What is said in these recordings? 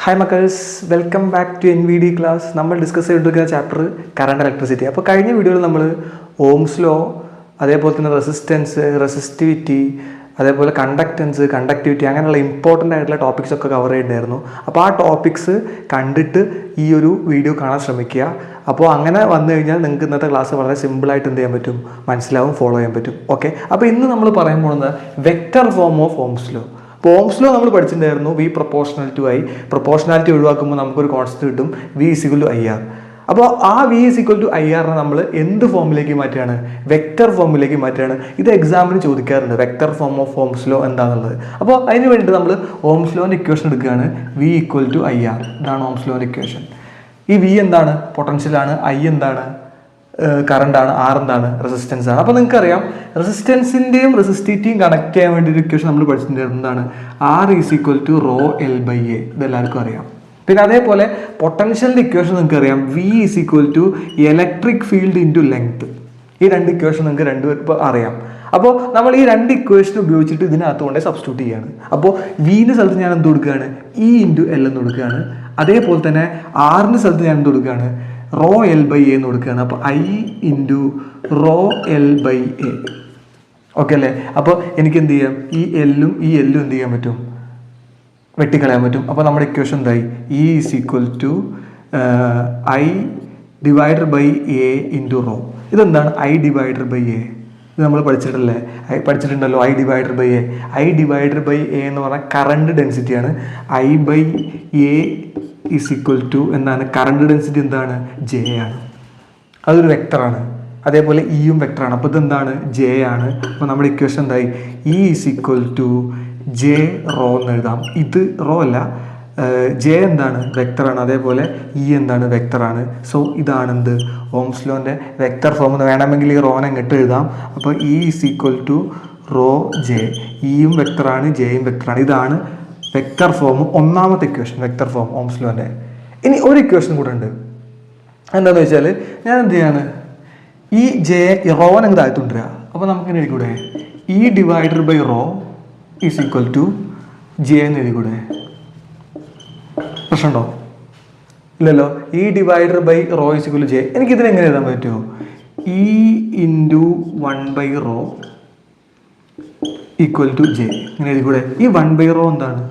Hi മക്കൾസ്, welcome back to NVD class. നമ്മൾ discuss ചെയ്തിരിക്കുന്ന ചാപ്റ്റർ കറണ്ട് ഇലക്ട്രിസിറ്റി. അപ്പോൾ കഴിഞ്ഞ വീഡിയോയിൽ നമ്മൾ ഓംസ് ലോ, അതേപോലെ തന്നെ റെസിസ്റ്റൻസ്, റെസിസ്റ്റിവിറ്റി, അതേപോലെ കണ്ടക്റ്റൻസ്, കണ്ടക്ടിവിറ്റി, അങ്ങനെയുള്ള ഇമ്പോർട്ടൻ്റ് ആയിട്ടുള്ള ടോപ്പിക്സ് ഒക്കെ കവർ ചെയ്തിട്ടുണ്ടായിരുന്നു. അപ്പോൾ ആ ടോപ്പിക്സ് കണ്ടിട്ട് ഈ ഒരു വീഡിയോ കാണാൻ ശ്രമിക്കുക. അപ്പോൾ അങ്ങനെ വന്നു കഴിഞ്ഞാൽ നിങ്ങൾക്ക് ഇന്നത്തെ ക്ലാസ് വളരെ സിമ്പിളായിട്ട് എന്ത് ചെയ്യാൻ പറ്റും, മനസ്സിലാവും, ഫോളോ ചെയ്യാൻ പറ്റും. ഓക്കെ, അപ്പോൾ ഇന്ന് നമ്മൾ പറയാൻ പോകുന്നത് vector form of Ohm's law. അപ്പോൾ ഓംസ് ലോ നമ്മൾ പഠിച്ചിട്ടുണ്ടായിരുന്നു V proportional to I. Proportionality ഒഴിവാക്കുമ്പോൾ നമുക്കൊരു കോൺസ്റ്റന്റ് കിട്ടും V = IR. അപ്പോൾ ആ V = IR നമ്മൾ എന്ത് ഫോമിലേക്ക് മാറ്റുകയാണ്? വെക്റ്റർ ഫോമിലേക്ക് മാറ്റുകയാണ്. ഇത് എക്സാമിന് ചോദിക്കാറുണ്ട്, vector form of Ohm's law എന്താണെന്നുള്ളത്. അപ്പോൾ അതിന് വേണ്ടിയിട്ട് നമ്മൾ ഓംസ് ലോൻ്റെ ഇക്വേഷൻ എടുക്കുകയാണ്. V = IR. ഇതാണ് ഓംസ് ലോൻ്റെ ഇക്വേഷൻ. ഈ V എന്താണ്? പൊട്ടൻഷ്യലാണ്. I എന്താണ്? കറണ്ടാണ്. R എന്താണ്? റെസിസ്റ്റൻസ് ആണ്. അപ്പോൾ നിങ്ങൾക്കറിയാം, റെസിസ്റ്റൻസിൻ്റെയും റെസിസ്റ്റിവിറ്റിയും കണക്ട് ചെയ്യാൻ വേണ്ടി ഒരു ഇക്വേഷൻ നമ്മൾ പഠിച്ചിട്ടുണ്ട്. എന്താണ്? R = ρL/A. ഇതെല്ലാവർക്കും അറിയാം. പിന്നെ അതേപോലെ പൊട്ടൻഷ്യലിൻ്റെ ഇക്വേഷൻ നിങ്ങൾക്ക് അറിയാം. V = electric field into length. ഈ രണ്ട് ഇക്വേഷൻ നിങ്ങൾക്ക് രണ്ടുപേർക്കും അറിയാം. അപ്പോൾ നമ്മൾ ഈ രണ്ട് ഇക്വേഷൻ ഉപയോഗിച്ചിട്ട് ഇതിനകത്ത് കൊണ്ടേ സബ്സ്റ്റിറ്റ്യൂട്ട് ചെയ്യാണ്. അപ്പോൾ വിൻ്റെ സ്ഥലത്ത് ഞാൻ എന്ത് കൊടുക്കുകയാണ്? E × L എന്ന് കൊടുക്കുകയാണ്. അതേപോലെ തന്നെ ആറിൻ്റെ സ്ഥലത്ത് ഞാൻ എന്ത് കൊടുക്കുകയാണ്? ρL/A എന്ന് കൊടുക്കുകയാണ്. അപ്പോൾ I × ρL/A. ഓക്കെ അല്ലേ? അപ്പോൾ എനിക്ക് എന്ത് ചെയ്യാം? ഈ എല്ലും എന്ത് ചെയ്യാൻ പറ്റും? വെട്ടിക്കളയാൻ പറ്റും. അപ്പോൾ നമ്മുടെ ഇക്വേഷൻ എന്തായി? E = I / A × ρ. ഇതെന്താണ്? I / A. ഇത് നമ്മൾ പഠിച്ചിട്ടുണ്ടല്ലോ. I / A. I / A എന്ന് പറഞ്ഞാൽ കറണ്ട് ഡെൻസിറ്റിയാണ്. I/A = എന്താണ്? കറണ്ട് ഡെൻസിറ്റി എന്താണ്? J ആണ്. അതൊരു വെക്ടറാണ്. അതേപോലെ ഇയും വെക്ടറാണ്. അപ്പോൾ ഇതെന്താണ്? J ആണ്. അപ്പോൾ നമ്മുടെ ഇക്വേഷൻ എന്തായി? E = J ρ എന്ന് എഴുതാം. ഇത് റോ അല്ല, J എന്താണ്? വെക്ടറാണ്. അതേപോലെ E എന്താണ്? വെക്ടറാണ്. സോ ഇതാണ് എന്ത്? ഓംസ് ലോൻ്റെ വെക്ടർ ഫോം. എന്ന് വേണമെങ്കിൽ ഈ റോനെ ഇങ്ങോട്ട് എഴുതാം. അപ്പോൾ E = ρJ. ഇയും വെക്ടറാണ്, ജെയും വെക്ടറാണ്. ഇതാണ് വെക്ടർ ഫോം, ഒന്നാമത്തെ ഇക്വേഷൻ, വെക്ടർ ഫോം ഓംസ് ലോൻ്റെ. ഇനി ഒരു ഇക്വേഷൻ കൂടെ ഉണ്ട്. എന്താണെന്ന് വെച്ചാൽ ഞാൻ എന്ത് ചെയ്യാണ്? ഈ റോനെ അങ്ങ് താഴ്ത്തുകൊണ്ടിരിക്കുക. അപ്പോൾ നമുക്ക് ഇങ്ങനെ എഴുതിക്കൂടെ? E / ρ = J എന്ന് എഴുതിക്കൂടെ? പ്രശ്നമുണ്ടോ? ഇല്ലല്ലോ. E / ρ = J. എനിക്കിതിനെ എങ്ങനെ എഴുതാൻ പറ്റുമോ? E × 1/ρ = J. ഇങ്ങനെ എഴുതിക്കൂടെ? ഈ 1/ρ എന്താണ്?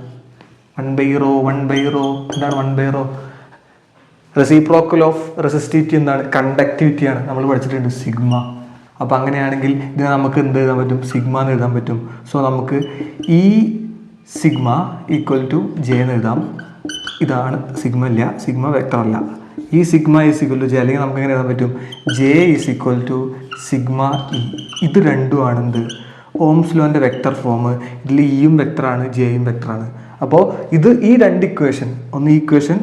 1/ρ എന്താണ്? 1/ρ റെസിപ്രോക്കൽ ഓഫ് റെസിസ്റ്റിവിറ്റി എന്താണ്? കണ്ടക്ടിവിറ്റിയാണ്. നമ്മൾ പഠിച്ചിട്ടുണ്ട്, സിഗ്മ. അപ്പോൾ അങ്ങനെയാണെങ്കിൽ ഇതിനെ നമുക്ക് എന്ത് എഴുതാൻ പറ്റും? സിഗ്മ എന്ന് എഴുതാൻ പറ്റും. സോ നമുക്ക് ഈ സിഗ്മ = J എന്ന് എഴുതാം. ഇതാണ് സിഗ്മ. ഇല്ല, സിഗ്മ വെക്ടർ അല്ല. ഈ സിഗ്മ = J. അല്ലെങ്കിൽ നമുക്ക് എങ്ങനെ എഴുതാൻ പറ്റും? J = σE. ഇത് രണ്ടുമാണ് എന്ത്? ഓംസ് ലോൻ്റെ വെക്ടർ ഫോം. ഇതിൽ ഇയും വെക്ടറാണ്, ജെയും വെക്ടറാണ്. അപ്പോൾ ഈ രണ്ട് ഇക്വേഷൻ, ഒന്ന് ഇക്വേഷൻ,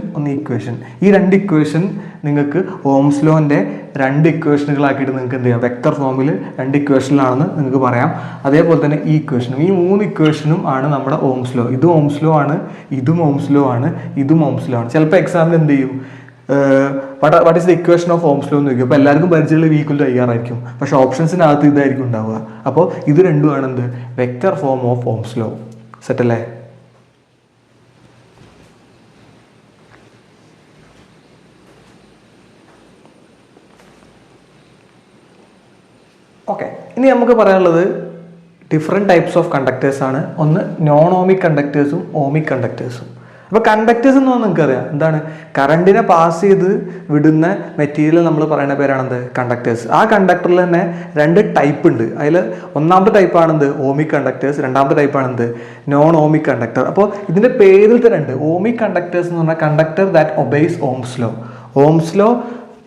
ഈ രണ്ട് ഇക്വേഷൻ നിങ്ങൾക്ക് ഓംസ് ലോൻ്റെ രണ്ട് ഇക്വേഷനുകളാക്കിയിട്ട് നിങ്ങൾക്ക് എന്ത് ചെയ്യാം? വെക്ടർ ഫോമിൽ രണ്ട് ഇക്വേഷനിലാണെന്ന് നിങ്ങൾക്ക് പറയാം. അതേപോലെ തന്നെ ഈ ഇക്വേഷനും, ഈ മൂന്ന് ഇക്വേഷനും ആണ് നമ്മുടെ ഓംസ് ലോ. ഇതും ഓംസ് ലോ ആണ്, ഇതും ഓംസ് ലോ ആണ്, ഇതും ഓംസ് ലോ ആണ്. ചിലപ്പോൾ എക്സാമിൽ എന്ത് ചെയ്യും? What is the equation of Ohm's law എന്ന് ചോദിക്കും. അപ്പോൾ എല്ലാവർക്കും പരിചയമുള്ള V = IR ആയിരിക്കും. പക്ഷേ ഓപ്ഷൻസിനകത്ത് ഇതായിരിക്കും ഉണ്ടാവുക. അപ്പോൾ ഇത് രണ്ടുമാണ് എന്ത്? Vector form of Ohm's law. സെറ്റല്ലേ? ഓക്കെ, ഇനി നമുക്ക് പറയാനുള്ളത് ഡിഫറെൻറ്റ് ടൈപ്സ് ഓഫ് കണ്ടക്ടേഴ്സ് ആണ്. ഒന്ന് നോൺ ഓമിക് കണ്ടക്ടേഴ്സും ഓമിക് കണ്ടക്ടേഴ്സും. അപ്പോൾ കണ്ടക്ടേഴ്സ് എന്ന് പറഞ്ഞാൽ നിങ്ങൾക്കറിയാം എന്താണ്? കറണ്ടിനെ പാസ് ചെയ്ത് വിടുന്ന മെറ്റീരിയൽ നമ്മൾ പറയുന്ന പേരാണെന്ത്? കണ്ടക്ടേഴ്സ്. ആ കണ്ടക്ടറിൽ തന്നെ രണ്ട് ടൈപ്പ് ഉണ്ട്. അതിൽ ഒന്നാമത്തെ ടൈപ്പാണെന്ത്? Ohmic conductors. രണ്ടാമത്തെ ടൈപ്പാണെന്ത്? Non ohmic conductor. അപ്പോൾ ഇതിൻ്റെ പേരിൽ തന്നെ ഉണ്ട്. ഓമിക് കണ്ടക്ടേഴ്സ് എന്ന് പറഞ്ഞാൽ conductor that obeys Ohm's law. Ohm's law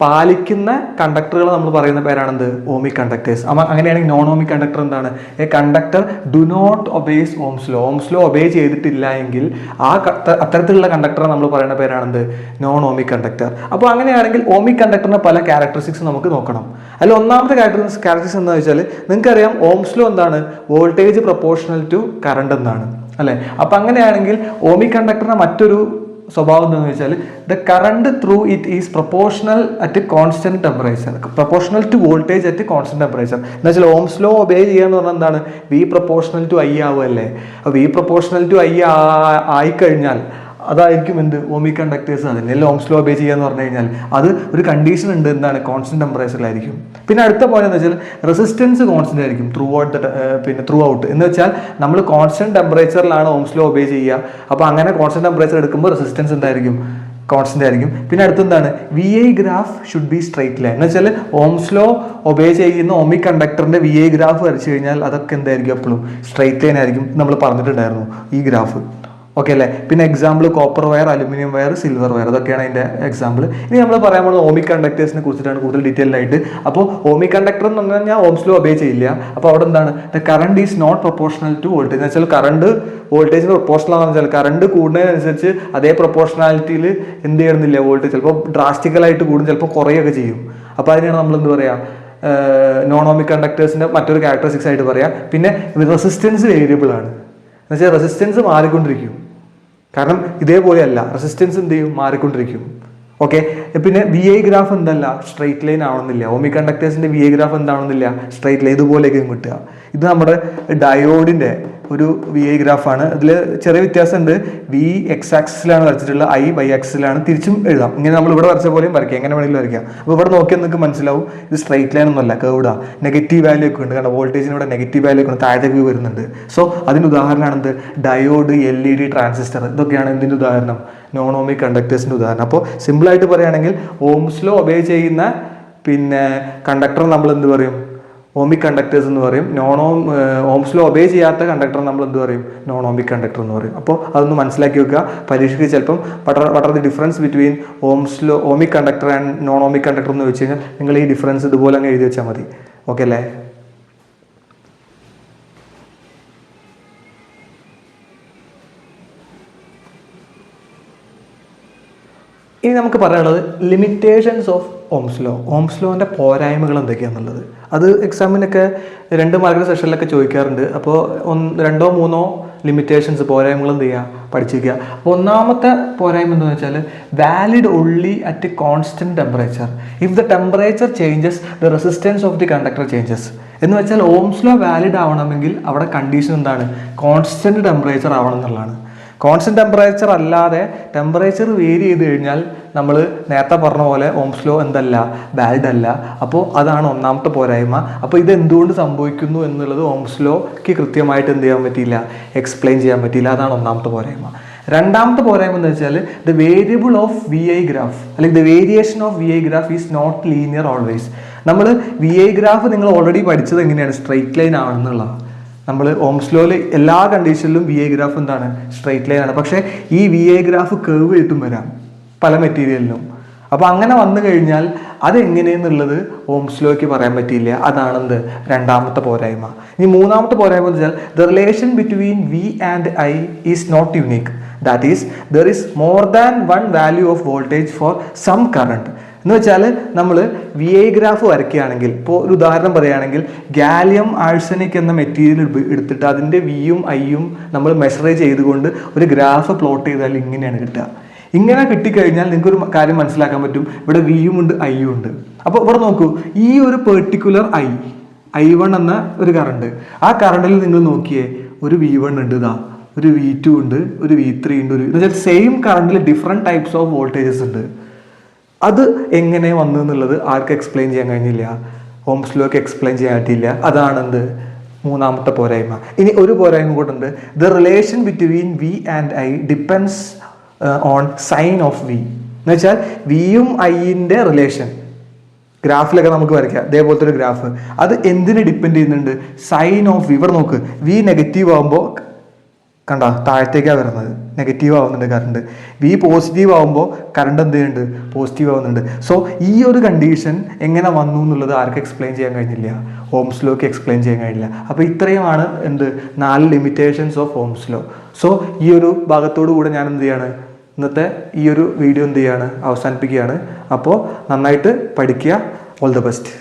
പാലിക്കുന്ന കണ്ടക്ടറുകൾ നമ്മൾ പറയുന്ന പേരാണെന്ത്? Ohmic conductors. അങ്ങനെയാണെങ്കിൽ നോൺ ഓമിക് കണ്ടക്ടർ എന്താണ്? A conductor do not obeys Ohm's law. Ohm's law obey ചെയ്തിട്ടില്ല എങ്കിൽ അത്തരത്തിലുള്ള കണ്ടക്ടറെ നമ്മൾ പറയുന്ന പേരാണെന്ത്? Non ohmic conductor. അപ്പോൾ അങ്ങനെയാണെങ്കിൽ ഓമിക് കണ്ടക്ടറിന്റെ പല ക്യാരക്ടറിസ്റ്റിക്സ് നമുക്ക് നോക്കണം. അതിൽ ഒന്നാമത്തെ ക്യാരക്ടറിസ്റ്റിക്സ് എന്താണെന്ന് വെച്ചാൽ നിങ്ങൾക്കറിയാം ഓംസ് ലോ എന്താണ്? വോൾട്ടേജ് പ്രൊപ്പോർഷണൽ ടു കറണ്ട് എന്നാണ്, അല്ലേ? അപ്പം അങ്ങനെയാണെങ്കിൽ ഓമിക് കണ്ടക്ടറിന്റെ മറ്റൊരു സ്വഭാവം എന്താണെന്ന് വെച്ചാൽ the current through it is proportional at constant temperature, proportional to voltage at constant temperature. എന്ന് വെച്ചാൽ ഓംസ് ലോ ഒബേ ചെയ്യാന്ന് പറഞ്ഞാൽ എന്താണ്? V പ്രൊപ്പോർഷണൽ ടു I ആവുമല്ലേ? V പ്രൊപ്പോർഷണൽ ടു I ആയിക്കഴിഞ്ഞാൽ അതായിരിക്കും എന്ത് ഓമിക് കണ്ടക്ടേഴ്സ്. അതിനെല്ലാം ഓംസ് ലോ ഒബേ ചെയ്യാന്ന് പറഞ്ഞു കഴിഞ്ഞാൽ അത് ഒരു കണ്ടീഷൻ ഉണ്ട്, എന്താണ് കോൺസ്റ്റന്റ് ടെമ്പറേച്ചറിലായിരിക്കും. പിന്നെ അടുത്ത പോയിന്റ് എന്ന് വെച്ചാൽ റെസിസ്റ്റൻസ് കോൺസ്റ്റന്റ് ആയിരിക്കും ത്രൂ ഔട്ട് എന്ന് വെച്ചാൽ നമ്മൾ കോൺസ്റ്റന്റ് ടെമ്പറേച്ചറിലാണ് ഓംസ് ലോ ഒബേ ചെയ്യുക. അപ്പോൾ അങ്ങനെ കോൺസ്റ്റന്റ് ടെമ്പറേച്ചർ എടുക്കുമ്പോൾ റെസിസ്റ്റൻസ് എന്തായിരിക്കും, കോൺസ്റ്റന്റ് ആയിരിക്കും. പിന്നെ അടുത്തെന്താണ് VI graph should be straight line എന്ന് വെച്ചാൽ ഓംസ് ലോ ഒബേ ചെയ്യുന്ന ഓമിക് കണ്ടക്ടറിന്റെ VI ഗ്രാഫ് വരച്ചു കഴിഞ്ഞാൽ അതൊക്കെ എന്തായിരിക്കും എപ്പോഴും സ്ട്രൈറ്റ് ലൈൻ ആയിരിക്കും. നമ്മൾ പറഞ്ഞിട്ടുണ്ടായിരുന്നു ഈ ഗ്രാഫ്. ഓക്കെ അല്ലേ? പിന്നെ example copper wire, aluminium wire, silver wire, അതൊക്കെയാണ് അതിന്റെ എക്സാമ്പിൾ. ഇനി നമ്മൾ പറയാൻ പോകുന്നത് ഓമിക് കണ്ടക്ടേഴ്സിനെ കുറിച്ചിട്ടാണ് കൂടുതൽ ഡീറ്റെയിൽ ആയിട്ട്. അപ്പോൾ ഓമിക് കണ്ടക്ടർ എന്ന് പറഞ്ഞു കഴിഞ്ഞാൽ ഓംസ് ലോ ഒബേ ചെയ്യില്ല. അപ്പോൾ അവിടെ എന്താണ്, the current is not proportional to voltage എന്ന് വെച്ചാൽ കറണ്ട് വോൾട്ടേജിന് പ്രൊപ്പോർഷണൽ ആണെന്ന് വെച്ചാൽ കറണ്ട് കൂടുന്നതിനനുസരിച്ച് അതേ പ്രൊപ്പോർഷണാലിറ്റിയിൽ എന്ത് ചെയ്യണമെന്നില്ല, വോൾട്ടേജ് ചിലപ്പോൾ ഡ്രാസ്റ്റിക്കലായിട്ട് കൂടും, ചിലപ്പോൾ കുറയുകയൊക്കെ ചെയ്യും. അപ്പോൾ അതിനാണ് നമ്മൾ എന്ത് പറയുക, നോൺ ഓമിക് കണ്ടക്ടേഴ്സിന്റെ മറ്റൊരു ക്യാരക്ടറിസ്റ്റിക്സ് ആയിട്ട് പറയാം. പിന്നെ റെസിസ്റ്റൻസ് വേരിയബിൾ ആണ് എന്ന് വെച്ചാൽ റെസിസ്റ്റൻസ് മാറിക്കൊണ്ടിരിക്കും. കാരണം ഇതേപോലെയല്ല, റെസിസ്റ്റൻസ് എന്ത് ചെയ്യും, മാറിക്കൊണ്ടിരിക്കും. ഓക്കെ. പിന്നെ VI ഗ്രാഫ് എന്തല്ല, സ്ട്രൈറ്റ് ലൈൻ ആവണമെന്നില്ല. ഓമിക് കണ്ടക്ടേഴ്സിന്റെ VI ഗ്രാഫ് എന്താവണമെന്നില്ല, സ്ട്രൈറ്റ് ലൈൻ ഇതുപോലെയൊക്കെ കിട്ടുക. ഇത് നമ്മുടെ ഡയോഡിന്റെ ഒരു VI ഗ്രാഫാണ്. അതിൽ ചെറിയ വ്യത്യാസമുണ്ട്. V X ആക്സിസിലാണ് വരച്ചിട്ടുള്ള, I Y ആക്സിസിലാണ്. തിരിച്ചും എഴുതാം. ഇങ്ങനെ നമ്മൾ ഇവിടെ വരച്ച പോലെയും വരയ്ക്കാം, എങ്ങനെ വേണമെങ്കിലും വരയ്ക്കാം. അപ്പോൾ ഇവിടെ നോക്കിയാൽ നിങ്ങൾക്ക് മനസ്സിലാവും ഇത് സ്ട്രൈറ്റ് ലൈൻ ഒന്നുമല്ല, കർവ്ഡാ. നെഗറ്റീവ് വാല്യൂ ഒക്കെ ഉണ്ട്, കാരണം വോൾട്ടേജിന് ഇവിടെ നെഗറ്റീവ് വാല്യൂ ഒക്കെ ഉണ്ട്, താഴത്തേക്ക് വരുന്നുണ്ട്. സോ അതിന് ഉദാഹരണമാണ് എന്ത്, ഡയോഡ്, LED, ട്രാൻസിസ്റ്റർ. ഇതൊക്കെയാണ് എന്തിൻ്റെ ഉദാഹരണം, നോൺ ഓമിക് കണ്ടക്ടേഴ്സിന്റെ ഉദാഹരണം. അപ്പോൾ സിമ്പിളായിട്ട് പറയുകയാണെങ്കിൽ ഓംസ് ലോ ഒബേ ചെയ്യുന്ന പിന്നെ കണ്ടക്ടർ നമ്മൾ എന്ത് പറയും, ഓമിക് കണ്ടക്ടേഴ്സ് എന്ന് പറയും. ഓംസ് ലോ ഒബേ ചെയ്യാത്ത കണ്ടക്ടർ നമ്മൾ എന്ത് പറയും, നോൺ ഓമിക് കണ്ടക്ടർ എന്ന് പറയും. അപ്പോൾ അതൊന്ന് മനസ്സിലാക്കി വെക്കുക. പരീക്ഷയ്ക്ക് ചിലപ്പം what are the difference between ohmic conductor and non ohmic conductor എന്ന് വെച്ച് കഴിഞ്ഞാൽ നിങ്ങൾ ഈ ഡിഫറൻസ് ഇതുപോലെ അങ്ങ് എഴുതി വെച്ചാൽ മതി. ഓക്കെ അല്ലേ? ഇനി നമുക്ക് പറയാനുള്ളത് limitations of Ohm's law. Ohm's ലോന്റെ പോരായ്മകൾ എന്തൊക്കെയാണെന്നുള്ളത് അത് എക്സാമിനൊക്കെ 2 മാർക്കിന്റെ സെഷനിലൊക്കെ ചോദിക്കാറുണ്ട്. അപ്പോൾ 2-3 ലിമിറ്റേഷൻസ്, പോരായ്മകൾ എന്ത് ചെയ്യുക, പഠിച്ചിരിക്കുക. അപ്പോൾ ഒന്നാമത്തെ പോരായ്മ എന്താണെന്ന് വെച്ചാൽ valid only at constant temperature. If the temperature changes the resistance of the conductor changes എന്ന് വെച്ചാൽ ഓംസ് ലോ വാലിഡ് ആവണമെങ്കിൽ അവിടെ കണ്ടീഷൻ എന്താണ്, കോൺസ്റ്റന്റ് ടെമ്പറേച്ചർ ആവണം എന്നുള്ളതാണ്. കോൺസ്റ്റന്റ് ടെമ്പറേച്ചർ അല്ലാതെ ടെമ്പറേച്ചർ വേരി ചെയ്ത് കഴിഞ്ഞാൽ നമ്മൾ നേരത്തെ പറഞ്ഞ പോലെ ഓംസ് ലോ എന്തല്ല, വാലിഡ് അല്ല. അപ്പോൾ അതാണ് ഒന്നാമത്തെ പോരായ്മ. അപ്പോൾ ഇത് എന്തുകൊണ്ട് സംഭവിക്കുന്നു എന്നുള്ളത് ഓംസ് ലോക്ക് കൃത്യമായിട്ട് എന്ത് ചെയ്യാൻ പറ്റിയില്ല, എക്സ്പ്ലെയിൻ ചെയ്യാൻ പറ്റിയില്ല. അതാണ് ഒന്നാമത്തെ പോരായ്മ. രണ്ടാമത്തെ പോരായ്മ എന്ന് വെച്ചാൽ the variable of VI graph അല്ലെങ്കിൽ the variation of VI graph is not linear always. നമ്മൾ VI ഗ്രാഫ് നിങ്ങൾ ഓൾറെഡി പഠിച്ചത് എങ്ങനെയാണ്, സ്ട്രെയിറ്റ് ലൈൻ ആണെന്നുള്ളതാണ്. നമ്മൾ ഓംസ് ലോയിൽ എല്ലാ കണ്ടീഷനിലും VI ഗ്രാഫ് എന്താണ്, സ്ട്രെയിറ്റ് ലൈൻ ആണ്. പക്ഷേ ഈ VI ഗ്രാഫ് കർവ് ചെയ്തിട്ടും വരാം പല മെറ്റീരിയലിനും. അപ്പോൾ അങ്ങനെ വന്നു കഴിഞ്ഞാൽ അതെങ്ങനെയെന്നുള്ളത് ഓംസ് ലോയ്ക്ക് പറയാൻ പറ്റിയില്ല. അതാണെന്ത്, രണ്ടാമത്തെ പോരായ്മ. ഇനി മൂന്നാമത്തെ പോരായ്മ എന്ന് വെച്ചാൽ the relation between V and I is not unique. That is there is more than one value of voltage for some current. എന്ന് വെച്ചാൽ നമ്മൾ VI ഗ്രാഫ് വരയ്ക്കുകയാണെങ്കിൽ, ഇപ്പോൾ ഒരു ഉദാഹരണം പറയുകയാണെങ്കിൽ ഗാലിയം ആഴ്സനിക് എന്ന മെറ്റീരിയൽ എടുത്തിട്ട് അതിൻ്റെ Vയും Iയും നമ്മൾ മെഷർ ചെയ്തുകൊണ്ട് ഒരു ഗ്രാഫ് പ്ലോട്ട് ചെയ്താൽ ഇങ്ങനെയാണ് കിട്ടുക. ഇങ്ങനെ കിട്ടിക്കഴിഞ്ഞാൽ നിങ്ങൾക്ക് ഒരു കാര്യം മനസ്സിലാക്കാൻ പറ്റും, ഇവിടെ Vയും ഉണ്ട് Iയും ഉണ്ട്. അപ്പോൾ ഇവിടെ നോക്കൂ, ഈ ഒരു പെർട്ടിക്കുലർ I1 എന്ന ഒരു കറണ്ട്, ആ കറണ്ടിൽ നിങ്ങൾ നോക്കിയേ ഒരു V1 ഉണ്ട്, ഇതാ ഒരു V2 ഉണ്ട്, ഒരു V3 ഉണ്ട്, എന്ന് വെച്ചാൽ സെയിം കറണ്ടിൽ ഡിഫറെൻറ്റ് ടൈപ്സ് ഓഫ് വോൾട്ടേജസ് ഉണ്ട്. അത് എങ്ങനെ വന്നു എന്നുള്ളത് ആർക്ക് എക്സ്പ്ലെയിൻ ചെയ്യാൻ കഴിഞ്ഞില്ല, ഓംസ് ലോക്ക് എക്സ്പ്ലെയിൻ ചെയ്യാൻ പറ്റിയില്ല. അതാണെന്ത്, മൂന്നാമത്തെ പോരായ്മ. ഇനി ഒരു പോരായ്മ കൂടെ ഉണ്ട്, the relation between V and I depends on sign of V. എന്ന് വെച്ചാൽ Vയും Iന്റെ റിലേഷൻ ഗ്രാഫിലൊക്കെ നമുക്ക് വരയ്ക്കാം. ഇതേപോലത്തെ ഒരു ഗ്രാഫ്, അത് എന്തിനെ ഡിപ്പെൻഡ് ചെയ്യുന്നുണ്ട്, സൈൻ ഓഫ് V. ഇവിടെ നോക്ക്, V നെഗറ്റീവ് ആകുമ്പോൾ കണ്ട താഴത്തേക്കാണ് വരുന്നത്, നെഗറ്റീവ് ആവുന്നുണ്ട് കറണ്ട്. V പോസിറ്റീവ് ആകുമ്പോൾ കറണ്ട് എന്ത് ചെയ്യുന്നുണ്ട്, പോസിറ്റീവ് ആവുന്നുണ്ട്. സോ ഈ ഒരു കണ്ടീഷൻ എങ്ങനെ വന്നു എന്നുള്ളത് ആർക്ക് എക്സ്പ്ലെയിൻ ചെയ്യാൻ കഴിഞ്ഞില്ല, ഓംസ് ലോക്ക് എക്സ്പ്ലെയിൻ ചെയ്യാൻ കഴിഞ്ഞില്ല. അപ്പോൾ ഇത്രയുമാണ് 4 limitations of Ohm's law. So ഈ ഒരു ഭാഗത്തോടു കൂടെ ഞാൻ എന്ത് ചെയ്യാണ്, ഇന്നത്തെ ഈ ഒരു വീഡിയോ എന്ത് ചെയ്യാണ്, അവസാനിപ്പിക്കുകയാണ്. അപ്പോൾ നന്നായിട്ട് പഠിക്കുക. All the best.